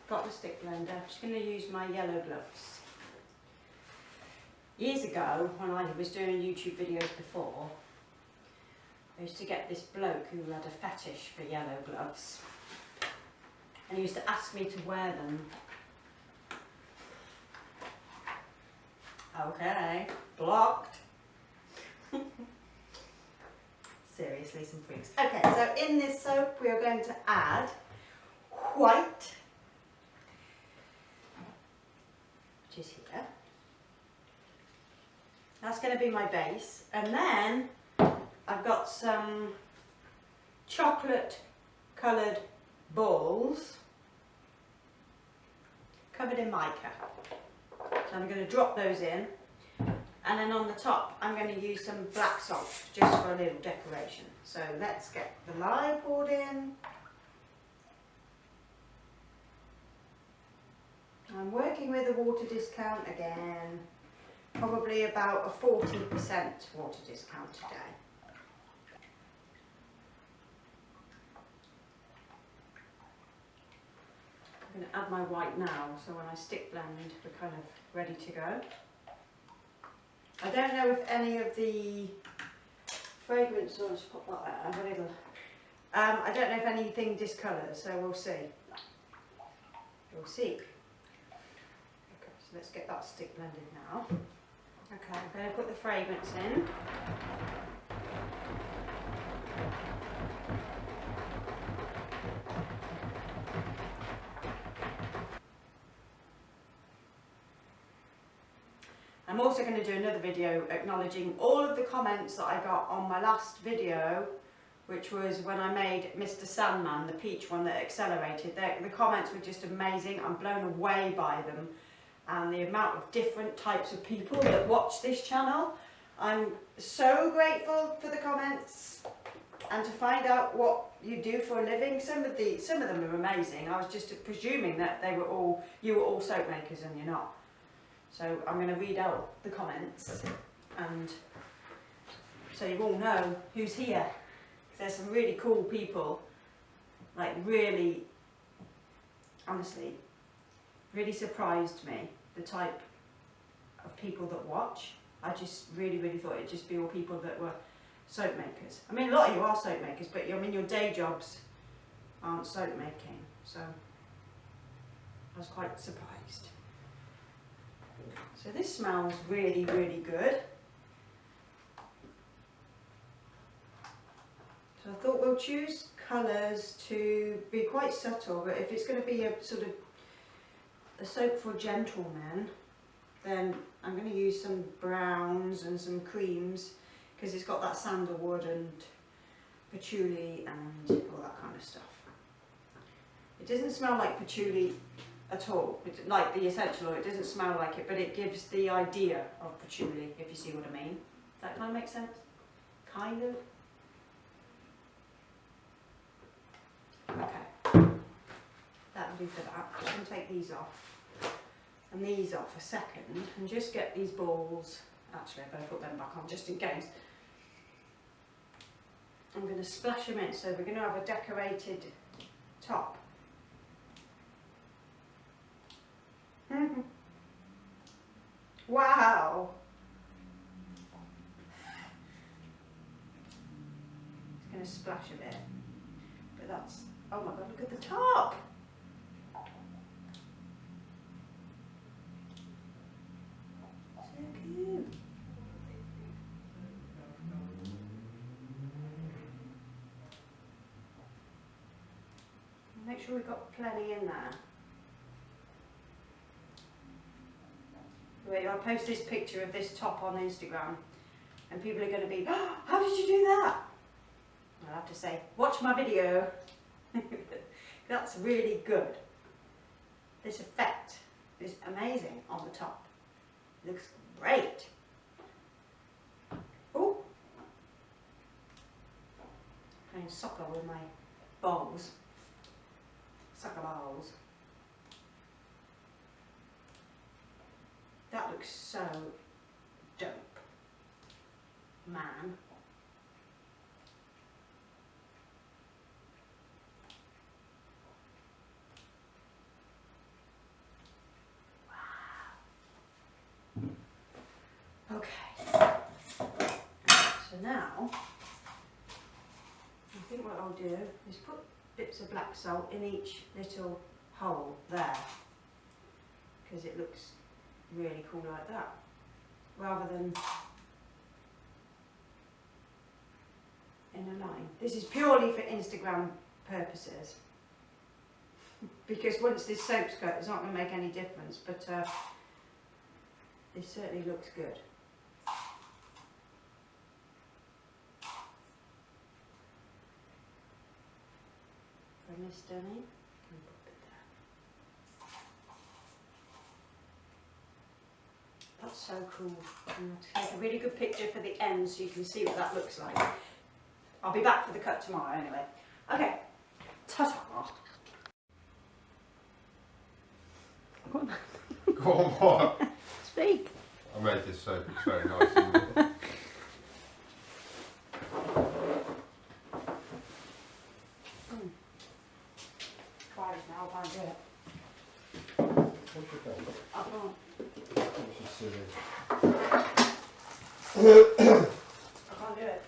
got the stick blender. I'm just going to use my yellow gloves. Years ago, when I was doing YouTube videos before, I used to get this bloke who had a fetish for yellow gloves. And he used to ask me to wear them. Okay, blocked. Seriously, some freaks. Okay, so in this soap we are going to add white, which is here. That's going to be my base. And then I've got some chocolate coloured balls covered in mica. So I'm going to drop those in, and then on the top I'm going to use some black salt just for a little decoration. So let's get the lye poured in. I'm working with a water discount again, probably about a 40% water discount today. I'm going to add my white now, so when I stick blend we're kind of ready to go. I don't know if any of the fragrance, I'll just pop that there, but it'll, I don't know if anything discolours, so we'll see. We'll see. Okay, so let's get that stick blended now. Okay, I'm going to put the fragrance in. I'm also going to do another video acknowledging all of the comments that I got on my last video, which was when I made Mr. Sandman, the peach one that accelerated. The comments were just amazing. I'm blown away by them, and the amount of different types of people that watch this channel. I'm so grateful for the comments, and to find out what you do for a living. Some of them are amazing. I was just presuming that you were all soap makers, and you're not. So I'm going to read out the comments, and so you all know who's here. There's some really cool people, like really, honestly, really surprised me, the type of people that watch. I just really thought it'd just be all people that were soap makers. I mean, a lot of you are soap makers, but I mean, your day jobs aren't soap making, so I was quite surprised. So this smells really good. So I thought we'll choose colours to be quite subtle, but if it's going to be a sort of a soap for gentlemen, then I'm going to use some browns and some creams, because it's got that sandalwood and patchouli and all that kind of stuff. It doesn't smell like patchouli at all, like the essential oil. It doesn't smell like it, but it gives the idea of patchouli, if you see what I mean. Does that kind of make sense? Kind of. Okay, that'll do for that. I'm going to take these off and these off a second and just get these balls. Actually, I better put them back on just in case. I'm going to splash them in, so we're going to have a decorated top. Wow! It's going to splash a bit, but that's, oh my god, look at the top! So cute! Make sure we've got plenty in there. Wait, I'll post this picture of this top on Instagram, and people are going to be, oh, how did you do that? I'll have to say, watch my video. That's really good. This effect is amazing on the top. It looks great. Oh, playing soccer with my balls. Soccer balls. That looks so dope, man. now, I think what I'll do is put bits of black salt in each little hole there, because it looks really cool like that, rather than in a line. This is purely for Instagram purposes, because once this soap's cut, it's not going to make any difference, but it certainly looks good. For Miss Denny, that's so cool. I'm going to take a really good picture for the end so you can see what that looks like. I'll be back for the cut tomorrow anyway. Okay, ta-ta. Go on, what? Speak. I made this soap, it's very nice, isn't it? Try it now, I can't do it. What's your thing? I can't. Which is silly. I can't do it.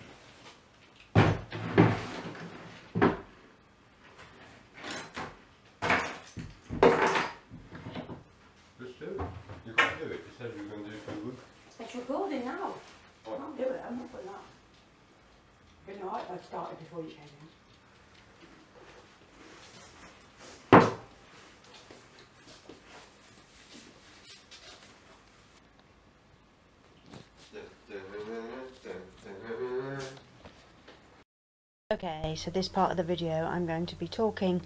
Just do it. You can't do it. You said you were going to do food. It's recording now. I What? can't do it, I'm not putting that. It'd been alright if I'd started before you came in. Okay, so this part of the video I'm going to be talking,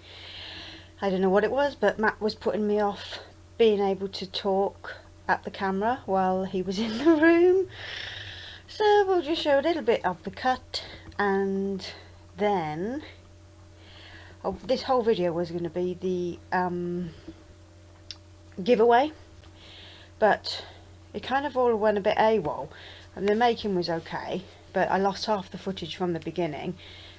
I don't know what it was, but Matt was putting me off being able to talk at the camera while he was in the room. So we'll just show a little bit of the cut, and then this whole video was going to be the giveaway, but it kind of all went a bit AWOL, and the making was okay, but I lost half the footage from the beginning,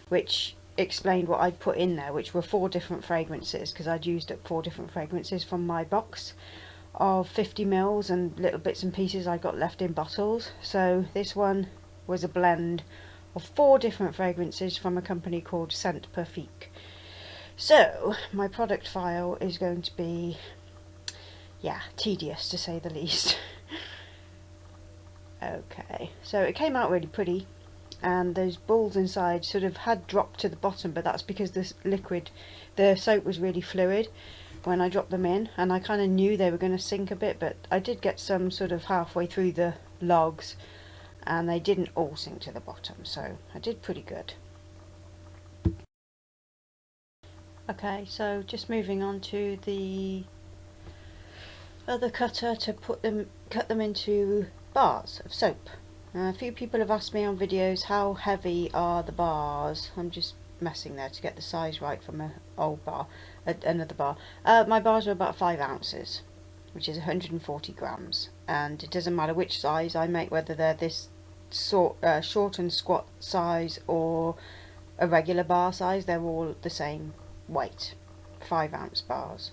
which explained what I'd put in there, which were 4 different fragrances, because I'd used up 4 different fragrances from my box of 50 mils and little bits and pieces I got left in bottles. So this one was a blend of 4 different fragrances from a company called Scent Perfect. So my product file is going to be, yeah, tedious to say the least. Okay, so it came out really pretty, and those balls inside sort of had dropped to the bottom, but that's because this liquid, the soap was really fluid when I dropped them in, and I kind of knew they were going to sink a bit, but I did get some sort of halfway through the logs and they didn't all sink to the bottom, so I did pretty good. Okay, so just moving on to the other cutter to cut them into bars of soap. A few people have asked me on videos how heavy are the bars. I'm just messing there to get the size right from an old bar, another bar. My bars are about 5 ounces, which is 140 grams, and it doesn't matter which size I make, whether they're this short and squat size or a regular bar size, they're all the same weight, 5 ounce bars.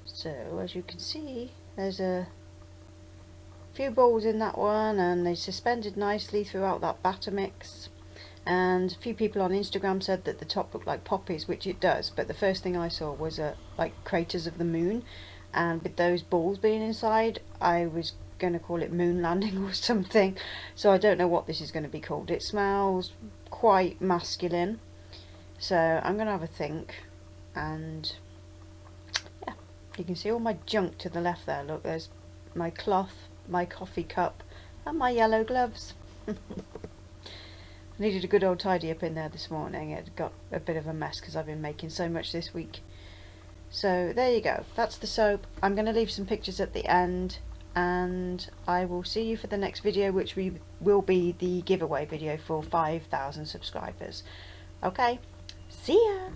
So as you can see, there's a few balls in that one, and they suspended nicely throughout that batter mix. And a few people on Instagram said that the top looked like poppies, which it does, but the first thing I saw was like craters of the moon, and with those balls being inside, I was going to call it moon landing or something. So I don't know what this is going to be called. It smells quite masculine, so I'm going to have a think. And yeah, you can see all my junk to the left there. Look, there's my cloth, my coffee cup, and my yellow gloves. I needed a good old tidy up in there this morning. It got a bit of a mess because I've been making so much this week. So there you go, that's the soap. I'm going to leave some pictures at the end, and I will see you for the next video, which will be the giveaway video for 5,000 subscribers. Okay, see ya!